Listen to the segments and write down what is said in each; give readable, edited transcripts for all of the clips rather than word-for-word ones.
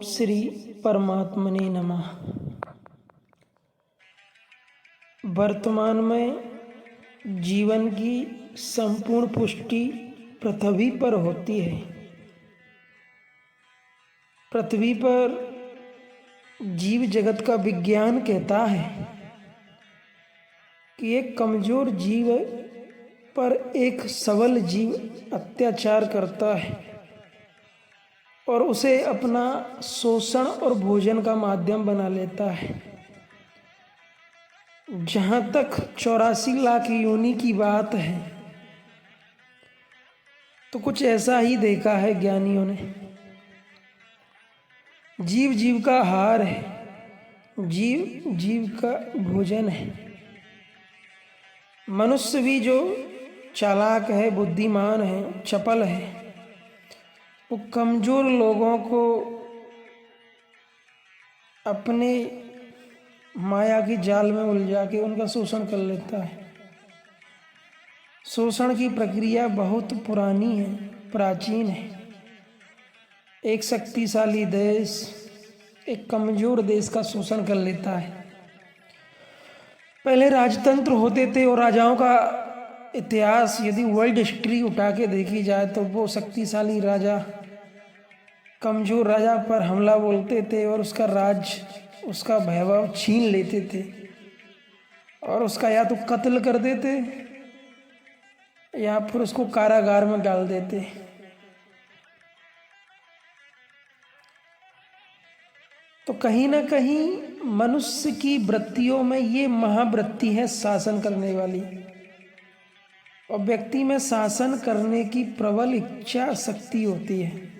श्री परमात्मने नमः। वर्तमान में जीवन की संपूर्ण पुष्टि पृथ्वी पर होती है। पृथ्वी पर जीव जगत का विज्ञान कहता है कि एक कमजोर जीव पर एक सबल जीव अत्याचार करता है और उसे अपना शोषण और भोजन का माध्यम बना लेता है। जहाँ तक 84 लाख योनि की बात है तो कुछ ऐसा ही देखा है ज्ञानियों ने। जीव जीव का आहार है, जीव जीव का भोजन है। मनुष्य भी जो चालाक है, बुद्धिमान है, चपल है, वो कमजोर लोगों को अपने माया की जाल में उलझा के उनका शोषण कर लेता है। शोषण की प्रक्रिया बहुत पुरानी है, प्राचीन है। एक शक्तिशाली देश एक कमजोर देश का शोषण कर लेता है। पहले राजतंत्र होते थे और राजाओं का इतिहास यदि वर्ल्ड हिस्ट्री उठा के देखी जाए तो वो शक्तिशाली राजा कमजोर राजा पर हमला बोलते थे और उसका राज, उसका वैभव छीन लेते थे और उसका या तो कत्ल कर देते या फिर उसको कारागार में डाल देते। तो कहीं ना कहीं मनुष्य की वृत्तियों में ये महावृत्ति है शासन करने वाली, और व्यक्ति में शासन करने की प्रबल इच्छा शक्ति होती है।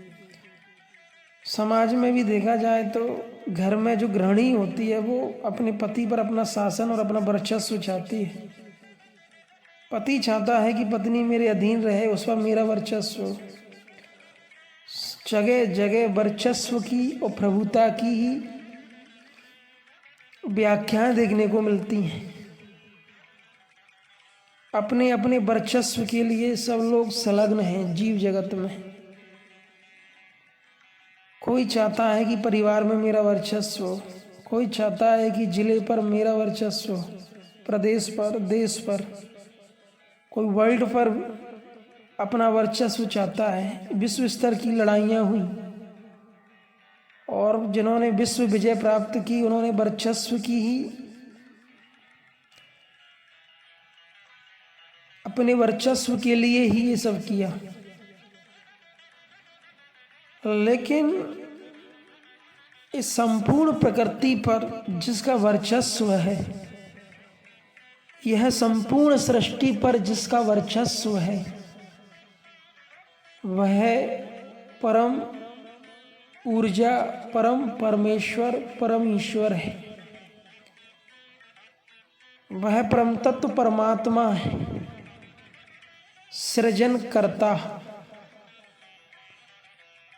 समाज में भी देखा जाए तो घर में जो गृहिणी होती है वो अपने पति पर अपना शासन और अपना वर्चस्व चाहती है। पति चाहता है कि पत्नी मेरे अधीन रहे, उस पर मेरा वर्चस्व। जगह जगह वर्चस्व की और प्रभुता की ही व्याख्याएं देखने को मिलती हैं। अपने अपने वर्चस्व के लिए सब लोग संलग्न हैं जीव जगत में। कोई चाहता है कि परिवार में मेरा वर्चस्व हो, कोई चाहता है कि जिले पर मेरा वर्चस्व हो, प्रदेश पर, देश पर, कोई वर्ल्ड पर अपना वर्चस्व चाहता है। विश्व स्तर की लड़ाइयाँ हुई और जिन्होंने विश्व विजय प्राप्त की उन्होंने वर्चस्व की ही, अपने वर्चस्व के लिए ही ये सब किया। लेकिन इस संपूर्ण प्रकृति पर जिसका वर्चस्व है, यह संपूर्ण सृष्टि पर जिसका वर्चस्व है, वह परम ऊर्जा, परम परमेश्वर, परम ईश्वर है। वह परम तत्व परमात्मा है, सृजन करता,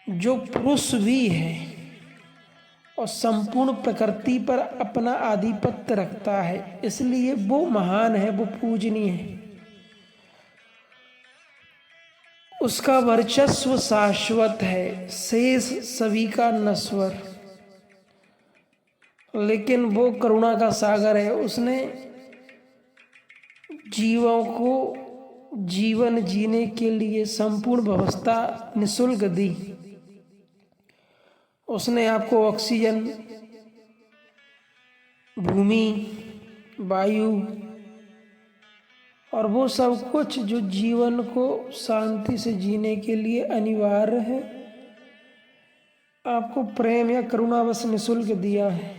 जो पुरुष भी है और संपूर्ण प्रकृति पर अपना आधिपत्य रखता है। इसलिए वो महान है, वो पूजनीय है। उसका वर्चस्व शाश्वत है, शेष सभी का नश्वर। लेकिन वो करुणा का सागर है। उसने जीवों को जीवन जीने के लिए संपूर्ण व्यवस्था निःशुल्क दी। उसने आपको ऑक्सीजन, भूमि, वायु और वो सब कुछ जो जीवन को शांति से जीने के लिए अनिवार्य है, आपको प्रेम या करुणावश निःशुल्क दिया है।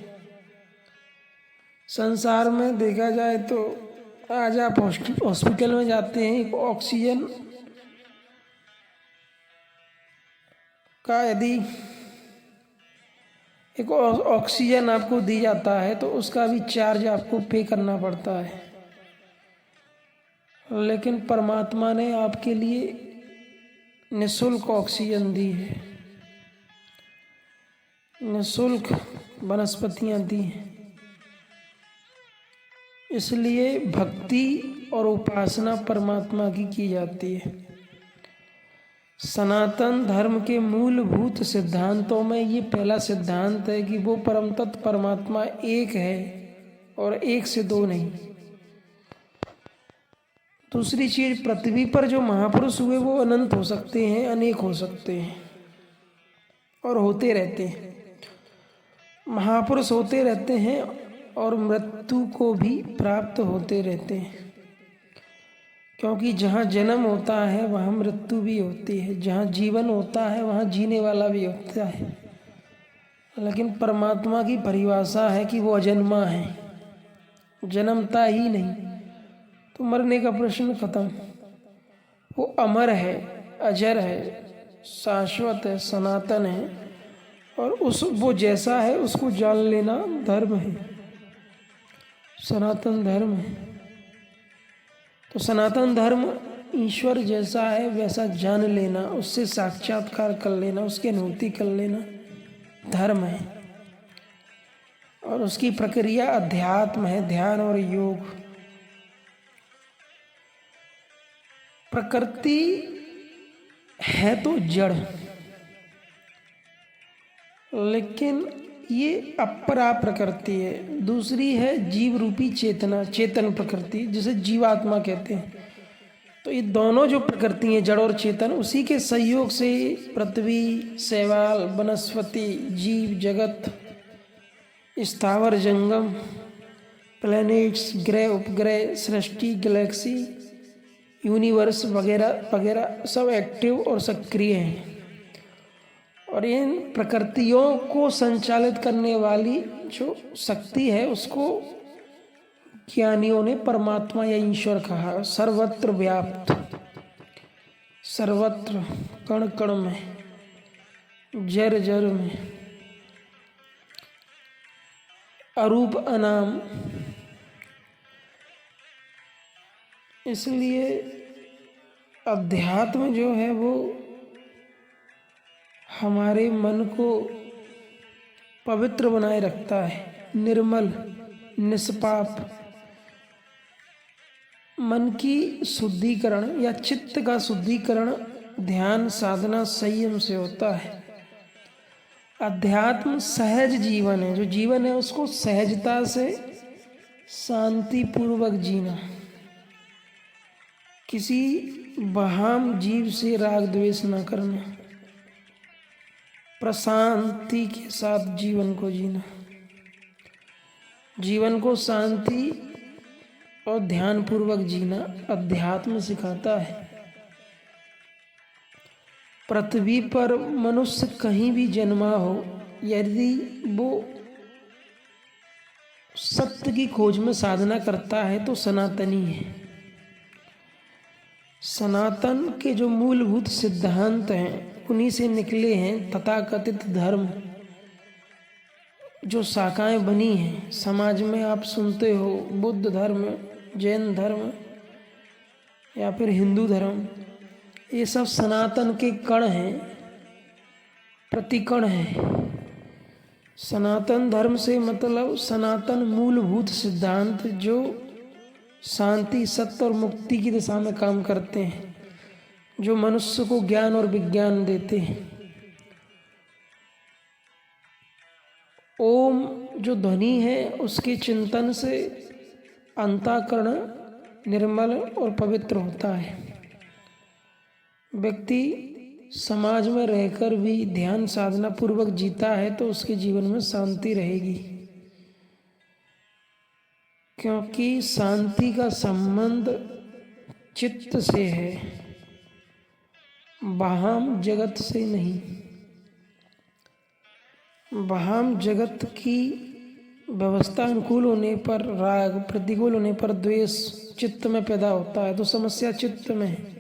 संसार में देखा जाए तो आज आप हॉस्पिटल में जाते हैं, एक ऑक्सीजन का यदि एक ऑक्सीजन आपको दी जाता है तो उसका भी चार्ज आपको पे करना पड़ता है। लेकिन परमात्मा ने आपके लिए निःशुल्क ऑक्सीजन दी है, निःशुल्क वनस्पतियाँ दी हैं। इसलिए भक्ति और उपासना परमात्मा की जाती है। सनातन धर्म के मूलभूत सिद्धांतों में ये पहला सिद्धांत है कि वो परम तत्व परमात्मा एक है और एक से दो नहीं। दूसरी चीज, पृथ्वी पर जो महापुरुष हुए वो अनंत हो सकते हैं, अनेक हो सकते हैं और होते रहते हैं। महापुरुष होते रहते हैं और मृत्यु को भी प्राप्त होते रहते हैं, क्योंकि जहाँ जन्म होता है वहाँ मृत्यु भी होती है, जहाँ जीवन होता है वहाँ जीने वाला भी होता है। लेकिन परमात्मा की परिभाषा है कि वो अजन्मा है, जन्मता ही नहीं, तो मरने का प्रश्न खत्म। वो अमर है, अजर है, शाश्वत है, सनातन है, और वो जैसा है उसको जान लेना धर्म है, सनातन धर्म है। तो सनातन धर्म ईश्वर जैसा है वैसा जान लेना, उससे साक्षात्कार कर लेना, उसकी अनुभूति कर लेना धर्म है। और उसकी प्रक्रिया अध्यात्म है, ध्यान और योग। प्रकृति है तो जड़, लेकिन ये अपरा प्रकृति है। दूसरी है जीव रूपी चेतना, चेतन प्रकृति, जिसे जीवात्मा कहते हैं। तो ये दोनों जो प्रकृति हैं, जड़ और चेतन, उसी के सहयोग से पृथ्वी, शैवाल, वनस्पति, जीव जगत, स्थावर जंगम, प्लैनेट्स, ग्रह, उपग्रह, सृष्टि, गैलेक्सी, यूनिवर्स वगैरह वगैरह सब एक्टिव और सक्रिय हैं। और इन प्रकृतियों को संचालित करने वाली जो शक्ति है उसको ज्ञानियों ने परमात्मा या ईश्वर कहा। सर्वत्र व्याप्त, सर्वत्र, कण कण में, जर जर में, अरूप अनाम। इसलिए अध्यात्म जो है वो हमारे मन को पवित्र बनाए रखता है, निर्मल, निष्पाप। मन की शुद्धिकरण या चित्त का शुद्धिकरण ध्यान, साधना, संयम से होता है। अध्यात्म सहज जीवन है, जो जीवन है उसको सहजता से शांति पूर्वक जीना, किसी बहाम जीव से राग द्वेष न करना, प्रशांति के साथ जीवन को जीना। जीवन को शांति और ध्यान पूर्वक जीना अध्यात्म सिखाता है। पृथ्वी पर मनुष्य कहीं भी जन्मा हो, यदि वो सत्य की खोज में साधना करता है तो सनातनी है। सनातन के जो मूलभूत सिद्धांत हैं उन्हीं से निकले हैं तथाकथित धर्म, जो शाखाएं बनी हैं समाज में। आप सुनते हो बुद्ध धर्म, जैन धर्म या फिर हिंदू धर्म, ये सब सनातन के कण हैं, प्रतिकण हैं। सनातन धर्म से मतलब सनातन मूलभूत सिद्धांत जो शांति, सत्य और मुक्ति की दिशा में काम करते हैं, जो मनुष्य को ज्ञान और विज्ञान देते हैं। ओम जो ध्वनि है उसके चिंतन से अंतःकरण निर्मल और पवित्र होता है। व्यक्ति समाज में रहकर भी ध्यान साधना पूर्वक जीता है तो उसके जीवन में शांति रहेगी, क्योंकि शांति का संबंध चित्त से है, बाहम जगत से नहीं। बाहम जगत की व्यवस्था अनुकूल होने पर राग, प्रतिकूल होने पर द्वेष चित्त में पैदा होता है, तो समस्या चित्त में है।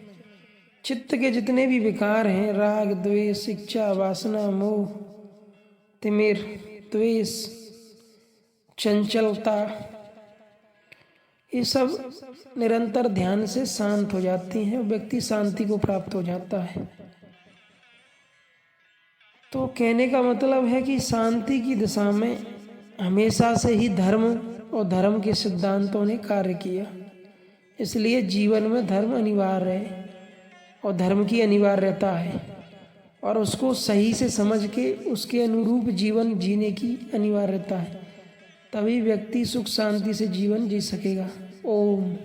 चित्त के जितने भी विकार हैं, राग, द्वेष, इच्छा, वासना, मोह, तिमिर, द्वेष, चंचलता, ये सब निरंतर ध्यान से शांत हो जाती हैं, व्यक्ति शांति को प्राप्त हो जाता है। तो कहने का मतलब है कि शांति की दिशा में हमेशा से ही धर्म और धर्म के सिद्धांतों ने कार्य किया, इसलिए जीवन में धर्म अनिवार्य है। और धर्म की अनिवार्यता है और उसको सही से समझ के उसके अनुरूप जीवन जीने की अनिवार्यता है। तभी व्यक्ति सुख शांति से जीवन जी सकेगा। ओम।